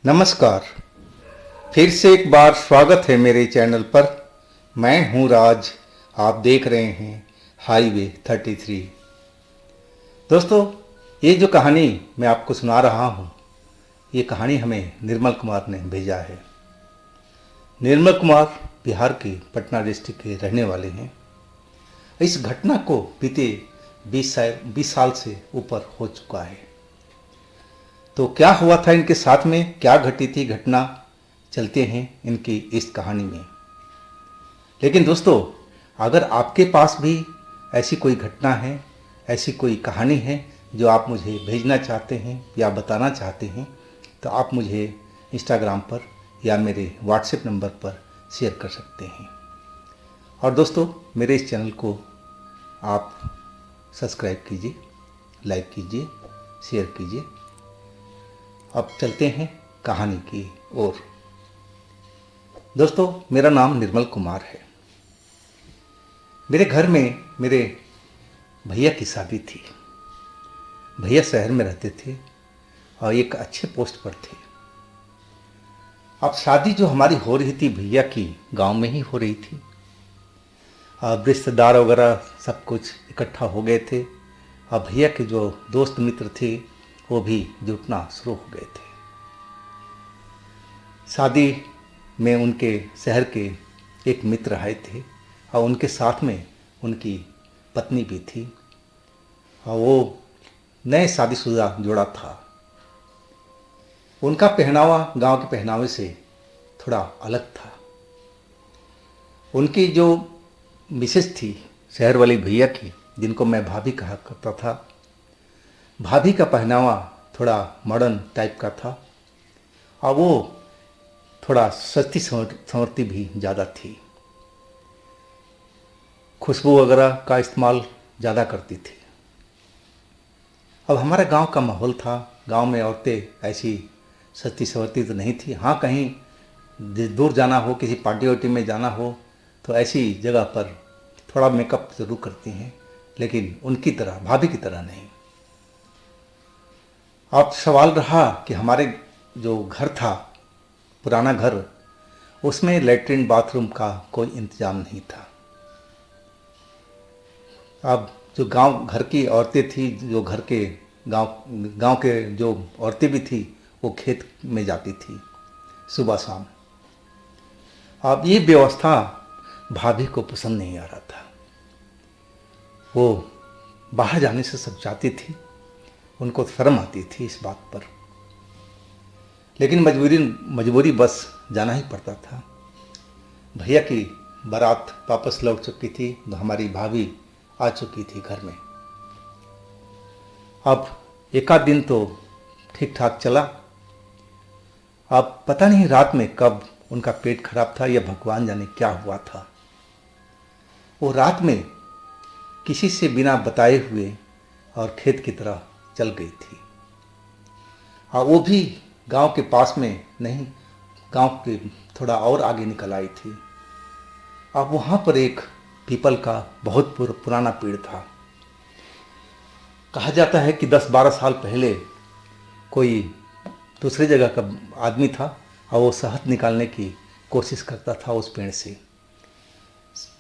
नमस्कार। फिर से एक बार स्वागत है मेरे चैनल पर। मैं हूं राज। आप देख रहे हैं हाईवे 33। दोस्तों, ये जो कहानी मैं आपको सुना रहा हूं, ये कहानी हमें निर्मल कुमार ने भेजा है। निर्मल कुमार बिहार के पटना डिस्ट्रिक्ट के रहने वाले हैं। इस घटना को बीते 20 साल से ऊपर हो चुका है। तो क्या हुआ था इनके साथ में, क्या घटी थी घटना, चलते हैं इनकी इस कहानी में। लेकिन दोस्तों, अगर आपके पास भी ऐसी कोई घटना है, ऐसी कोई कहानी है जो आप मुझे भेजना चाहते हैं या बताना चाहते हैं, तो आप मुझे इंस्टाग्राम पर या मेरे व्हाट्सएप नंबर पर शेयर कर सकते हैं। और दोस्तों, मेरे इस चैनल को आप सब्सक्राइब कीजिए, लाइक कीजिए, शेयर कीजिए। अब चलते हैं कहानी की ओर। दोस्तों, मेरा नाम निर्मल कुमार है। मेरे घर में मेरे भैया की शादी थी। भैया शहर में रहते थे और एक अच्छे पोस्ट पर थे। अब शादी जो हमारी हो रही थी भैया की, गांव में ही हो रही थी। अब रिश्तेदार वगैरह सब कुछ इकट्ठा हो गए थे। अब भैया के जो दोस्त मित्र थे वो भी जुटना शुरू हो गए थे। शादी में उनके शहर के एक मित्र आए थे और उनके साथ में उनकी पत्नी भी थी और वो नए शादीशुदा जोड़ा था। उनका पहनावा गांव के पहनावे से थोड़ा अलग था। उनकी जो मिसेस थी शहर वाली भैया की, जिनको मैं भाभी कहा करता था, भाभी का पहनावा थोड़ा मॉडर्न टाइप का था और वो थोड़ा सस्ती संवरती भी ज़्यादा थी। खुशबू वगैरह का इस्तेमाल ज़्यादा करती थी। अब हमारे गांव का माहौल था। गांव में औरतें ऐसी सस्ती संवरती तो नहीं थी। हाँ, कहीं दूर जाना हो, किसी पार्टी वार्टी में जाना हो तो ऐसी जगह पर थोड़ा मेकअप ज़रूर करती हैं, लेकिन उनकी तरह, भाभी की तरह नहीं। अब सवाल रहा कि हमारे जो घर था, पुराना घर, उसमें लेटरिन बाथरूम का कोई इंतज़ाम नहीं था। अब जो गांव घर की औरतें थी, जो घर के गांव के जो औरतें भी थी, वो खेत में जाती थी सुबह शाम। अब ये व्यवस्था भाभी को पसंद नहीं आ रहा था। वो बाहर जाने से सब चाहती थी, उनको शर्म आती थी इस बात पर, लेकिन मजबूरी बस जाना ही पड़ता था। भैया की बारात वापस लौट चुकी थी तो हमारी भाभी आ चुकी थी घर में। अब एक आध दिन तो ठीक ठाक चला। अब पता नहीं रात में कब उनका पेट खराब था या भगवान जाने क्या हुआ था। वो रात में किसी से बिना बताए हुए और खेत की तरह चल गई थी। और वो भी गांव के पास में नहीं, गांव के थोड़ा और आगे निकल आई थी। अब वहाँ पर एक पीपल का बहुत पुराना पेड़ था। कहा जाता है कि 10-12 साल पहले कोई दूसरी जगह का आदमी था और वो शहद निकालने की कोशिश करता था उस पेड़ से।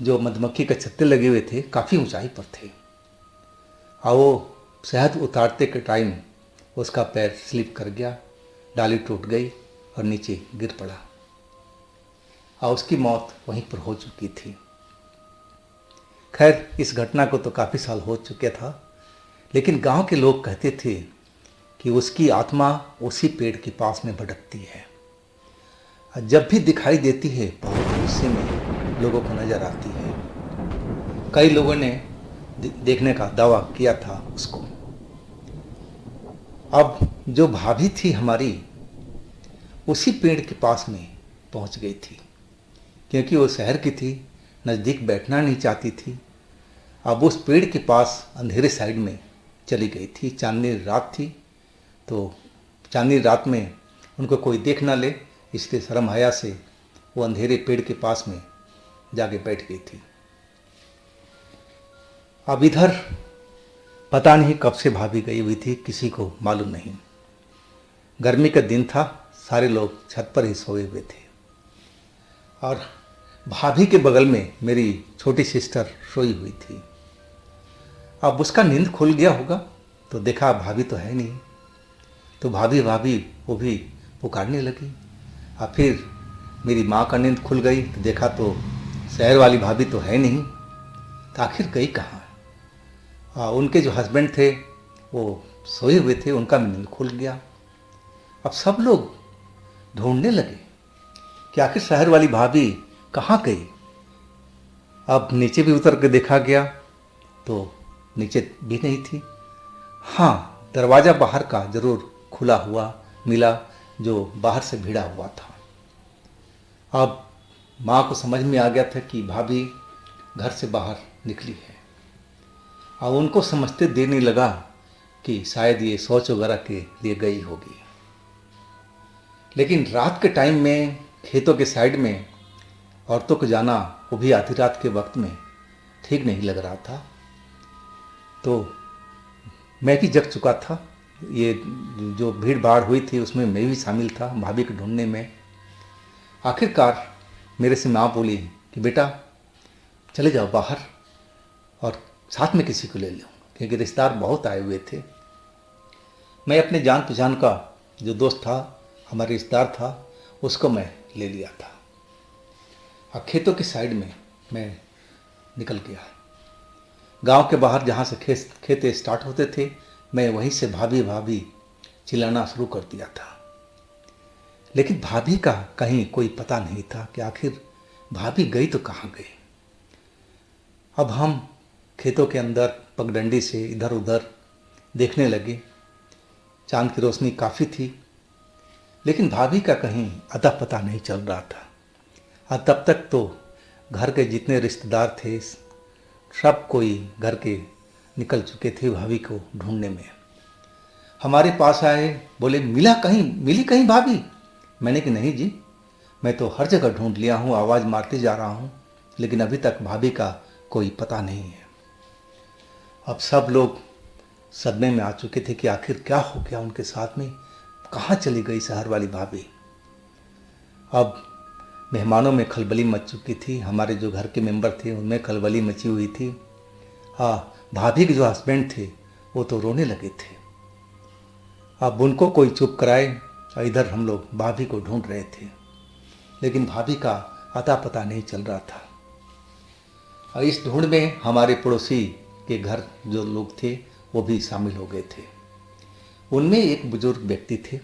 जो मधुमक्खी के छत्ते लगे हुए थे, काफ़ी ऊंचाई पर थे, और वो शहद उतारते के टाइम उसका पैर स्लिप कर गया, डाली टूट गई और नीचे गिर पड़ा और उसकी मौत वहीं पर हो चुकी थी। खैर, इस घटना को तो काफ़ी साल हो चुके था, लेकिन गांव के लोग कहते थे कि उसकी आत्मा उसी पेड़ के पास में भटकती है। जब भी दिखाई देती है बहुत गुस्से में लोगों को नज़र आती है। कई लोगों ने देखने का दावा किया था उसको। अब जो भाभी थी हमारी, उसी पेड़ के पास में पहुंच गई थी, क्योंकि वो शहर की थी, नज़दीक बैठना नहीं चाहती थी। अब उस पेड़ के पास अंधेरे साइड में चली गई थी। चांदनी रात थी, तो चांदनी रात में उनको कोई देख ना ले, इसलिए शर्म हया से वो अंधेरे पेड़ के पास में जाके बैठ गई थी। अब इधर पता नहीं कब से भाभी गई हुई थी, किसी को मालूम नहीं। गर्मी का दिन था, सारे लोग छत पर ही सोए हुए थे और भाभी के बगल में मेरी छोटी सिस्टर सोई हुई थी। अब उसका नींद खुल गया होगा तो देखा भाभी तो है नहीं, तो भाभी भाभी वो भी पुकारने लगी। और फिर मेरी माँ का नींद खुल गई तो देखा तो शहर वाली भाभी तो है नहीं, तो आखिर गई कहाँ। उनके जो हस्बैंड थे वो सोए हुए थे, उनका भी नींद खुल गया। अब सब लोग ढूंढने लगे कि आखिर शहर वाली भाभी कहाँ गई। अब नीचे भी उतर के देखा गया तो नीचे भी नहीं थी। हाँ, दरवाज़ा बाहर का जरूर खुला हुआ मिला जो बाहर से भिड़ा हुआ था। अब माँ को समझ में आ गया था कि भाभी घर से बाहर निकली है। अब उनको समझते देर नहीं लगा कि शायद ये शौच वगैरह के लिए गई होगी। लेकिन रात के टाइम में खेतों के साइड में औरतों को जाना, वो भी आधी रात के वक्त में, ठीक नहीं लग रहा था। तो मैं भी जग चुका था, ये जो भीड़ भाड़ हुई थी उसमें मैं भी शामिल था भाभी को ढूंढने में। आखिरकार मेरे से माँ बोली कि बेटा चले जाओ बाहर और साथ में किसी को ले लो, क्योंकि रिश्तेदार बहुत आए हुए थे। मैं अपने जान पहचान का जो दोस्त था, हमारा रिश्तेदार था, उसको मैं ले लिया था। और खेतों की साइड में मैं निकल गया। गांव के बाहर जहाँ से खेत स्टार्ट होते थे, मैं वहीं से भाभी भाभी चिल्लाना शुरू कर दिया था। लेकिन भाभी का कहीं कोई पता नहीं था कि आखिर भाभी गई तो कहाँ गई। अब हम खेतों के अंदर पगडंडी से इधर उधर देखने लगे। चांद की रोशनी काफ़ी थी, लेकिन भाभी का कहीं अता पता नहीं चल रहा था। और तब तक तो घर के जितने रिश्तेदार थे सब कोई घर के निकल चुके थे भाभी को ढूंढने में। हमारे पास आए, बोले मिली कहीं भाभी। मैंने कि नहीं जी, मैं तो हर जगह ढूंढ लिया हूँ, आवाज़ मारते जा रहा हूँ, लेकिन अभी तक भाभी का कोई पता नहीं है। अब सब लोग सदमे में आ चुके थे कि आखिर क्या हो गया उनके साथ में, कहाँ चली गई शहर वाली भाभी। अब मेहमानों में खलबली मच चुकी थी, हमारे जो घर के मेंबर थे उनमें खलबली मची हुई थी। हाँ, भाभी के जो हस्बैंड थे वो तो रोने लगे थे। अब उनको कोई चुप कराए और इधर हम लोग भाभी को ढूंढ रहे थे, लेकिन भाभी का अता पता नहीं चल रहा था। और इस ढूंढ में हमारे पड़ोसी के घर जो लोग थे वो भी शामिल हो गए थे। उनमें एक बुजुर्ग व्यक्ति थे,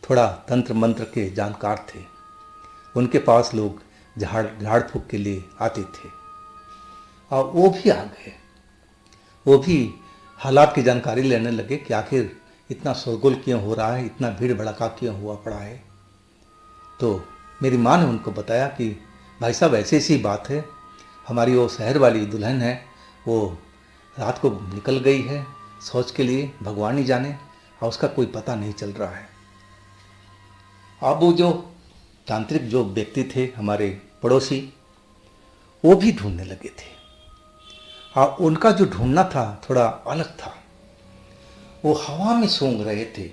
थोड़ा तंत्र मंत्र के जानकार थे। उनके पास लोग झाड़ फूक के लिए आते थे और वो भी आ गए। वो भी हालात की जानकारी लेने लगे कि आखिर इतना शोरगुल क्यों हो रहा है, इतना भीड़ भड़का क्यों हुआ पड़ा है। तो मेरी माँ ने उनको बताया कि भाई साहब ऐसी बात है, हमारी वो शहर वाली दुल्हन है, वो रात को निकल गई है शौच के लिए, भगवान ही जाने, और उसका कोई पता नहीं चल रहा है। अब वो जो तांत्रिक जो व्यक्ति थे हमारे पड़ोसी, वो भी ढूंढने लगे थे। और उनका जो ढूंढना था थोड़ा अलग था। वो हवा में सूंघ रहे थे,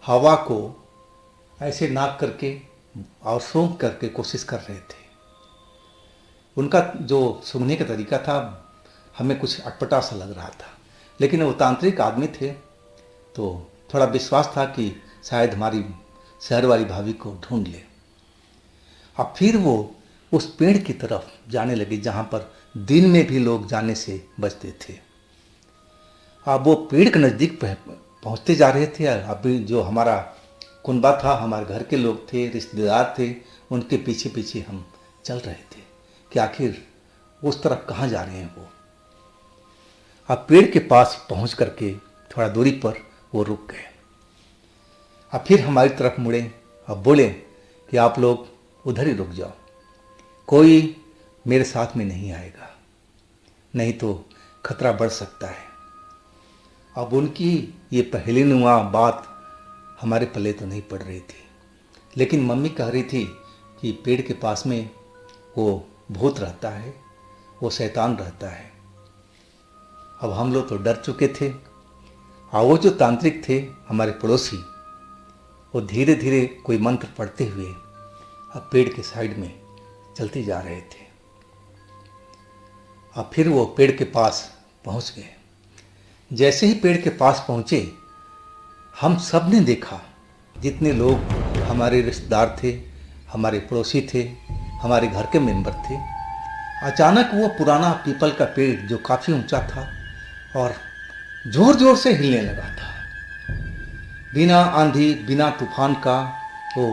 हवा को ऐसे नाक करके और सूंघ करके कोशिश कर रहे थे। उनका जो सूंघने का तरीका था हमें कुछ अटपटा सा लग रहा था, लेकिन वो तांत्रिक आदमी थे तो थोड़ा विश्वास था कि शायद हमारी शहर वाली भाभी को ढूंढ ले। अब फिर वो उस पेड़ की तरफ जाने लगे जहाँ पर दिन में भी लोग जाने से बचते थे। अब वो पेड़ के नज़दीक पहुँचते जा रहे थे। अभी जो हमारा कुनबा था, हमारे घर के लोग थे, रिश्तेदार थे, उनके पीछे पीछे हम चल रहे थे कि आखिर उस तरफ कहाँ जा रहे हैं वो। अब पेड़ के पास पहुँच करके थोड़ा दूरी पर वो रुक गए। अब फिर हमारी तरफ मुड़े, अब बोले कि आप लोग उधर ही रुक जाओ, कोई मेरे साथ में नहीं आएगा, नहीं तो खतरा बढ़ सकता है। अब उनकी ये पहेलीनुमा बात हमारे पल्ले तो नहीं पड़ रही थी, लेकिन मम्मी कह रही थी कि पेड़ के पास में वो भूत रहता है, वो शैतान रहता है। अब हम लोग तो डर चुके थे। और वो जो तांत्रिक थे हमारे पड़ोसी, वो धीरे धीरे कोई मंत्र पढ़ते हुए अब पेड़ के साइड में चलते जा रहे थे। अब फिर वो पेड़ के पास पहुंच गए। जैसे ही पेड़ के पास पहुंचे, हम सब ने देखा, जितने लोग हमारे रिश्तेदार थे, हमारे पड़ोसी थे, हमारे घर के मेंबर थे, अचानक वो पुराना पीपल का पेड़ जो काफ़ी ऊंचा था और जोर जोर से हिलने लगा था। बिना आंधी बिना तूफान का वो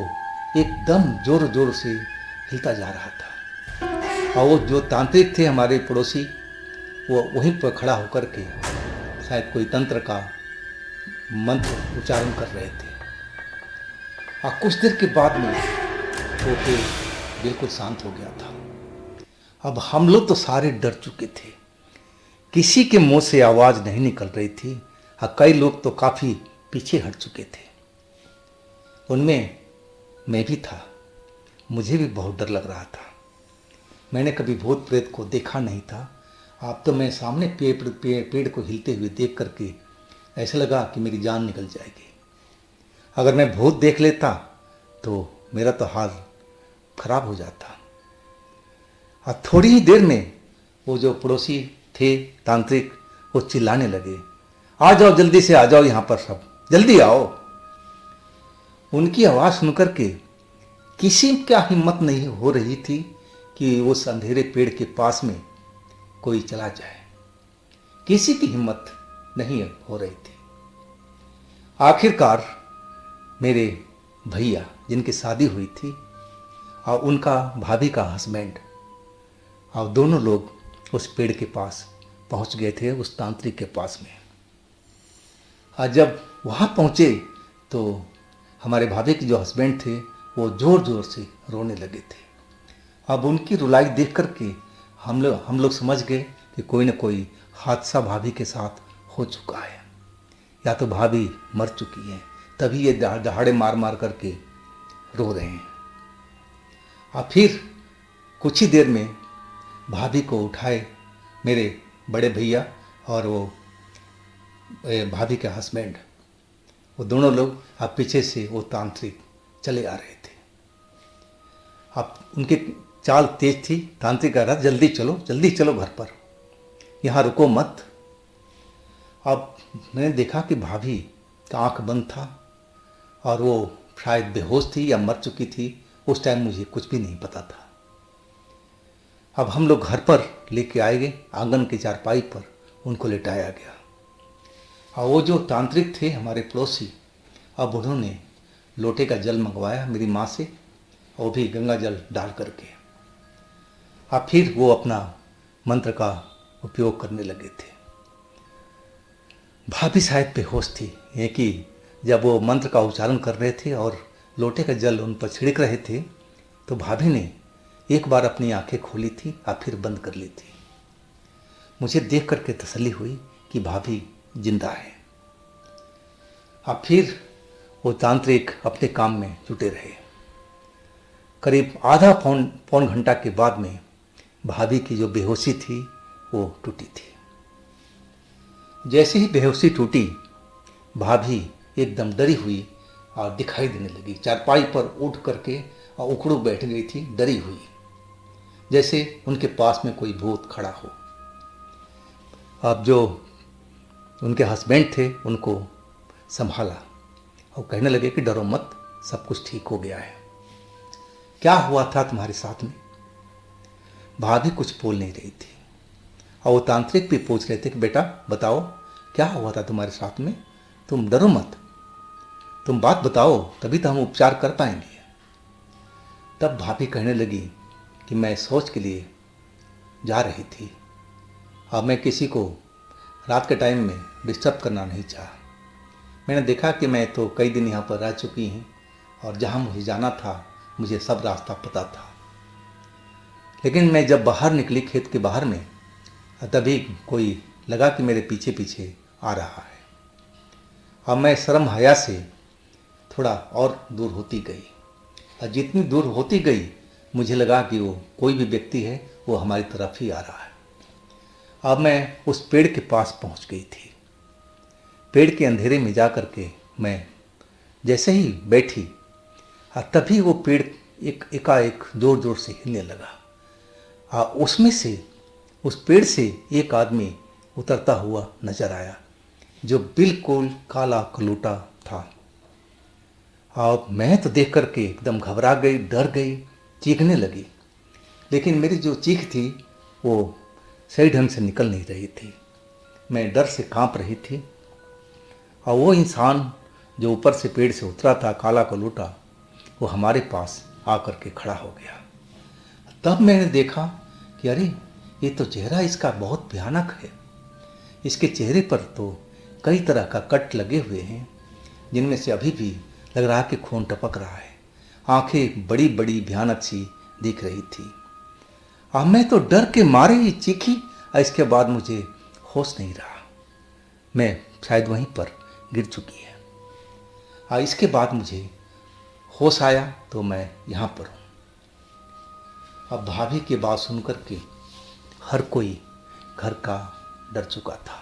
एकदम जोर जोर से हिलता जा रहा था। और वो जो तांत्रिक थे हमारे पड़ोसी, वो वहीं पर खड़ा होकर के शायद कोई तंत्र का मंत्र उच्चारण कर रहे थे। और कुछ देर के बाद में वो पेड़ बिल्कुल शांत हो गया था। अब हम लोग तो सारे डर चुके थे, किसी के मुंह से आवाज़ नहीं निकल रही थी। और कई लोग तो काफ़ी पीछे हट चुके थे। उनमें मैं भी था। मुझे भी बहुत डर लग रहा था। मैंने कभी भूत प्रेत को देखा नहीं था। अब तो मैं सामने पेड़ को हिलते हुए देख करके ऐसा लगा कि मेरी जान निकल जाएगी। अगर मैं भूत देख लेता तो मेरा तो हाल खराब हो जाता। और थोड़ी ही देर में वो जो पड़ोसी थे तांत्रिक, वो चिल्लाने लगे, आ जाओ जल्दी से, आ जाओ यहाँ पर, सब जल्दी आओ। उनकी आवाज़ सुनकर के किसी का हिम्मत नहीं हो रही थी कि उस अंधेरे पेड़ के पास में कोई चला जाए। किसी की हिम्मत नहीं हो रही थी। आखिरकार मेरे भैया जिनकी शादी हुई थी और उनका भाभी का हस्बैंड, और दोनों लोग उस पेड़ के पास पहुंच गए थे, उस तांत्रिक के पास में। और जब वहाँ पहुँचे तो हमारे भाभी के जो हस्बैंड थे वो ज़ोर ज़ोर से रोने लगे थे। अब उनकी रुलाई देख कर के हम लोग समझ गए कि कोई न कोई हादसा भाभी के साथ हो चुका है, या तो भाभी मर चुकी हैं, तभी ये दहाड़े मार मार करके रो रहे हैं। और फिर कुछ ही देर में भाभी को उठाए मेरे बड़े भैया और वो भाभी के हस्बैंड, वो दोनों लोग अब पीछे से वो तांत्रिक चले आ रहे थे। अब उनकी चाल तेज थी। तांत्रिक कह रहा, जल्दी चलो घर पर, यहाँ रुको मत। अब मैंने देखा कि भाभी का आँख बंद था और वो शायद बेहोश थी या मर चुकी थी। उस टाइम मुझे कुछ भी नहीं पता था। अब हम लोग घर पर लेके आए गए, आंगन की चारपाई पर उनको लेटाया गया। और वो जो तांत्रिक थे हमारे पड़ोसी, अब उन्होंने लोटे का जल मंगवाया मेरी माँ से, और भी गंगा जल डाल करके। अब फिर वो अपना मंत्र का उपयोग करने लगे थे। भाभी शायद बेहोश थी, ये कि जब वो मंत्र का उच्चारण कर रहे थे और लोटे का जल उन पर छिड़क रहे थे, तो भाभी ने एक बार अपनी आंखें खोली थी और फिर बंद कर ली थी। मुझे देख करके तसल्ली हुई कि भाभी जिंदा है। अब फिर वो तांत्रिक अपने काम में जुटे रहे। करीब आधा पौन घंटा के बाद में भाभी की जो बेहोशी थी वो टूटी थी। जैसे ही बेहोशी टूटी, भाभी एकदम डरी हुई और दिखाई देने लगी। चारपाई पर उठ करके और उखड़ू बैठ गई थी, डरी हुई, जैसे उनके पास में कोई भूत खड़ा हो। अब जो उनके हस्बैंड थे उनको संभाला और कहने लगे कि डरो मत, सब कुछ ठीक हो गया है। क्या हुआ था तुम्हारे साथ में? भाभी कुछ बोल नहीं रही थी। और वो तांत्रिक भी पूछ रहे थे कि बेटा बताओ, क्या हुआ था तुम्हारे साथ में? तुम डरो मत, तुम बात बताओ, तभी तो हम उपचार कर पाएंगे। तब भाभी कहने लगी कि मैं शौच के लिए जा रही थी। अब मैं किसी को रात के टाइम में डिस्टर्ब करना नहीं चाहा। मैंने देखा कि मैं तो कई दिन यहाँ पर रह चुकी हूँ और जहाँ मुझे जाना था मुझे सब रास्ता पता था। लेकिन मैं जब बाहर निकली खेत के बाहर में, तभी कोई लगा कि मेरे पीछे पीछे आ रहा है। अब मैं शर्म हया से थोड़ा और दूर होती गई, और जितनी दूर होती गई मुझे लगा कि वो कोई भी व्यक्ति है, वो हमारी तरफ ही आ रहा है। अब मैं उस पेड़ के पास पहुंच गई थी। पेड़ के अंधेरे में जा कर के मैं जैसे ही बैठी तभी वो पेड़ एकाएक जोर जोर से हिलने लगा। उसमें से, उस पेड़ से एक आदमी उतरता हुआ नजर आया जो बिल्कुल काला कलूटा था। और मैं तो देख करके एकदम घबरा गई, डर गई, चीखने लगी। लेकिन मेरी जो चीख थी वो सही ढंग से निकल नहीं रही थी। मैं डर से कांप रही थी। और वो इंसान जो ऊपर से पेड़ से उतरा था, काला कलूटा, वो हमारे पास आकर के खड़ा हो गया। तब मैंने देखा कि अरे ये तो चेहरा इसका बहुत भयानक है। इसके चेहरे पर तो कई तरह का कट लगे हुए हैं, जिनमें से अभी भी लग रहा कि खून टपक रहा है। आंखें बड़ी बड़ी भयानक सी दिख रही थी। अब मैं तो डर के मारे ही चीखी। इसके बाद मुझे होश नहीं रहा। मैं शायद वहीं पर गिर चुकी है। इसके बाद मुझे होश आया तो मैं यहाँ पर हूँ। अब भाभी की बात सुनकर के हर कोई घर का डर चुका था।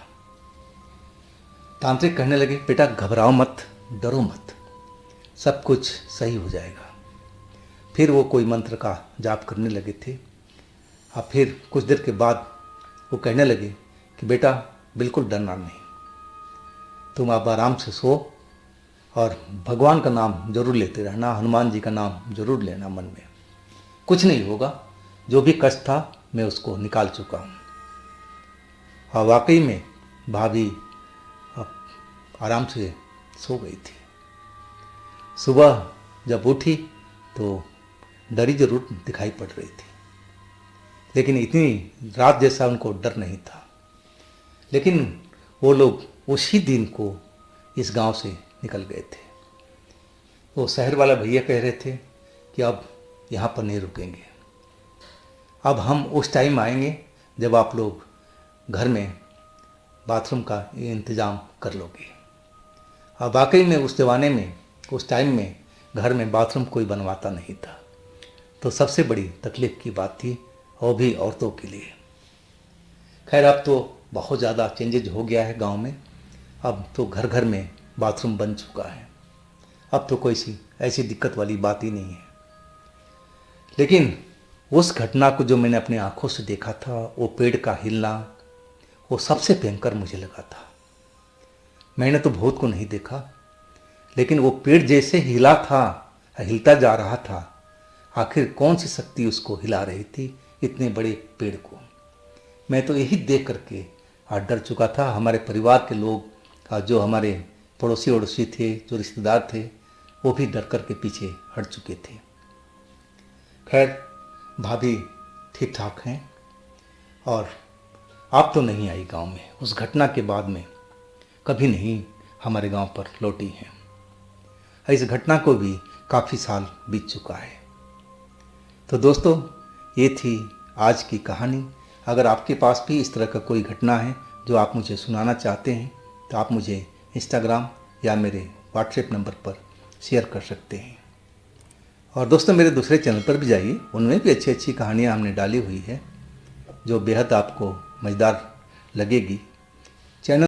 तांत्रिक कहने लगे, बेटा घबराओ मत, डरो मत, सब कुछ सही हो जाएगा। फिर वो कोई मंत्र का जाप करने लगे थे। अब फिर कुछ देर के बाद वो कहने लगे कि बेटा बिल्कुल डरना नहीं, तुम अब आराम से सो और भगवान का नाम जरूर लेते रहना, हनुमान जी का नाम जरूर लेना मन में, कुछ नहीं होगा। जो भी कष्ट था मैं उसको निकाल चुका हूँ। और वाकई में भाभी आराम से सो गई थी। सुबह जब उठी तो डरी जरूर दिखाई पड़ रही थी, लेकिन इतनी रात जैसा उनको डर नहीं था। लेकिन वो लोग उसी दिन को इस गांव से निकल गए थे। वो शहर वाला भैया कह रहे थे कि अब यहाँ पर नहीं रुकेंगे, अब हम उस टाइम आएंगे जब आप लोग घर में बाथरूम का इंतज़ाम कर लोगे। अब वाकई में उस ज़माने में, उस टाइम में घर में बाथरूम कोई बनवाता नहीं था, तो सबसे बड़ी तकलीफ़ की बात थी, और भी औरतों के लिए। खैर अब तो बहुत ज़्यादा चेंजेज हो गया है गांव में। अब तो घर घर में बाथरूम बन चुका है। अब तो कोई सी ऐसी दिक्कत वाली बात ही नहीं है। लेकिन उस घटना को जो मैंने अपनी आंखों से देखा था, वो पेड़ का हिलना, वो सबसे भयंकर मुझे लगा था। मैंने तो भूत को नहीं देखा, लेकिन वो पेड़ जैसे हिला था, हिलता जा रहा था, आखिर कौन सी शक्ति उसको हिला रही थी, इतने बड़े पेड़ को। मैं तो यही देख करके डर चुका था। हमारे परिवार के लोग, जो हमारे पड़ोसी वड़ोसी थे, जो रिश्तेदार थे, वो भी डर करके पीछे हट चुके थे। खैर भाभी ठीक ठाक हैं और आप तो नहीं आई गांव में। उस घटना के बाद में कभी नहीं हमारे गांव पर लौटी हैं। इस घटना को भी काफ़ी साल बीत चुका है। तो दोस्तों, ये थी आज की कहानी। अगर आपके पास भी इस तरह का कोई घटना है जो आप मुझे सुनाना चाहते हैं, तो आप मुझे इंस्टाग्राम या मेरे व्हाट्सएप नंबर पर शेयर कर सकते हैं। और दोस्तों, मेरे दूसरे चैनल पर भी जाइए, उनमें भी अच्छी अच्छी कहानियाँ हमने डाली हुई है जो बेहद आपको मज़ेदार लगेगी।